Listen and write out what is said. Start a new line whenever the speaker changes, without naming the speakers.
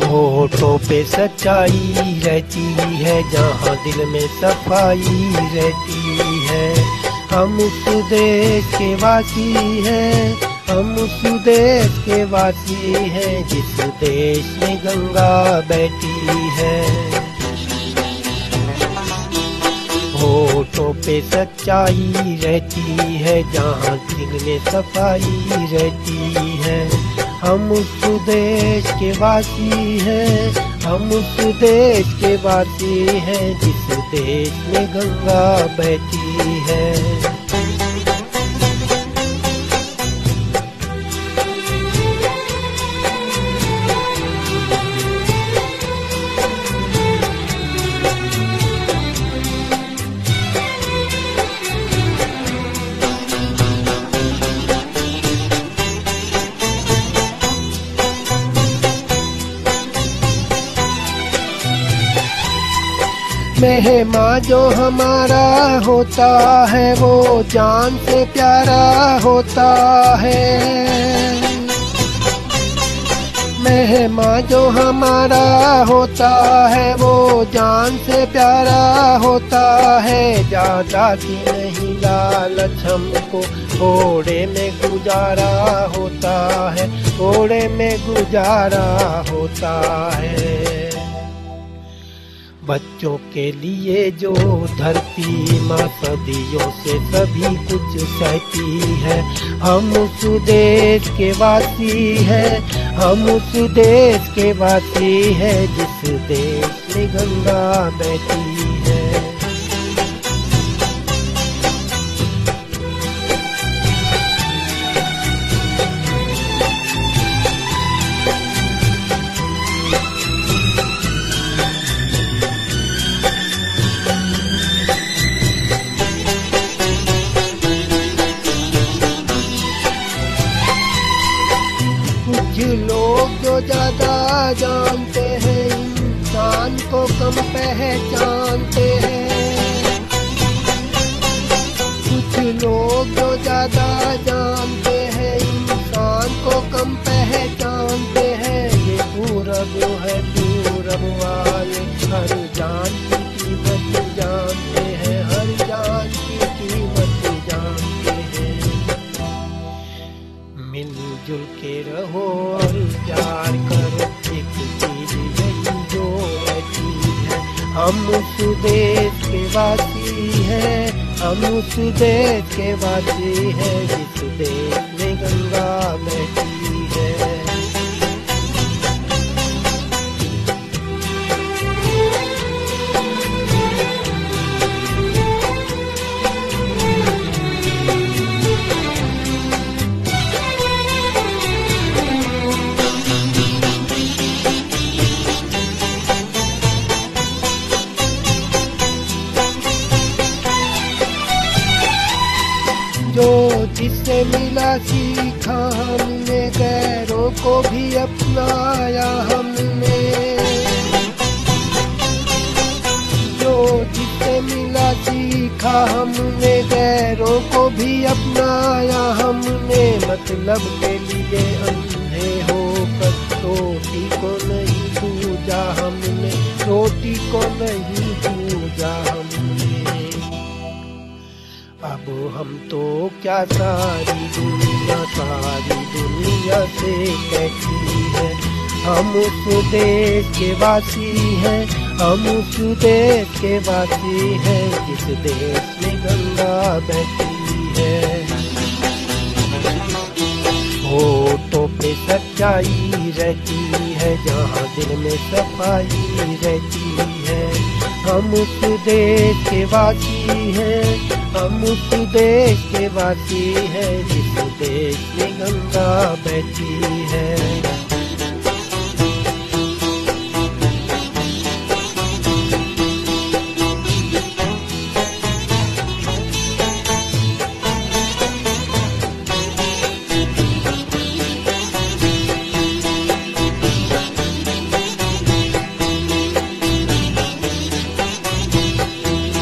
होठों पे सच्चाई रहती है, जहाँ दिल में सफाई रहती है। हम उस देश के वासी हैं, हम उस देश के वासी हैं, जिस देश में गंगा बहती है। होठों पे सच्चाई रहती है, जहाँ दिल में सफाई रहती है। हम उस देश के वासी हैं, हम उस देश के वासी हैं, जिस देश में गंगा बहती है। मेहमान जो हमारा होता है, वो जान से प्यारा होता है। मेहमान जो हमारा होता है, वो जान से प्यारा होता है। ज्यादा की नहीं लालच हमको, थोड़े में गुजारा होता है, थोड़े में गुजारा होता है। बच्चों के लिए जो धरती माँ सदियों से सभी कुछ सहती है। हम उस देश के वासी हैं, हम उस देश के वासी हैं, जिस देश में गंगा बहती है। कुछ लोग जो ज्यादा जानते हैं, इंसान को कम पहचानते हैं। कुछ लोग जो ज्यादा जानते हैं, इंसान को कम पहचानते हैं। ये पूरब है, पूरब वाले हर जान की कीमत जानते हैं, हर जान की कीमत जानते हैं। मिलजुल के रहो और प्यार करो, एक चीज यही जो रहती है। हम उस देश के वासी हैं, हम उस देश के वासी हैं, जिस देश में गंगा बहती है। जो जिससे मिला सीखा हमने, गैरों को भी अपनाया हमने। जो जिससे मिला सीखा हमने, गैरों को भी अपनाया हमने। मतलब के लिए अंधे होकर रोटी को नहीं पूजा हमने, रोटी को नहीं पूजा हमने। अब हम तो क्या सारी दुनिया से कहती है। हम उस देश के वासी हैं, हम उस देश के वासी हैं, जिस देश में गंगा बहती है। होठों पे सच्चाई रहती है, जहाँ दिल में सफाई रहती है। हम उस देश के वासी हैं, हम उस देश के वासी हैं, जिस देश में गंगा बहती है।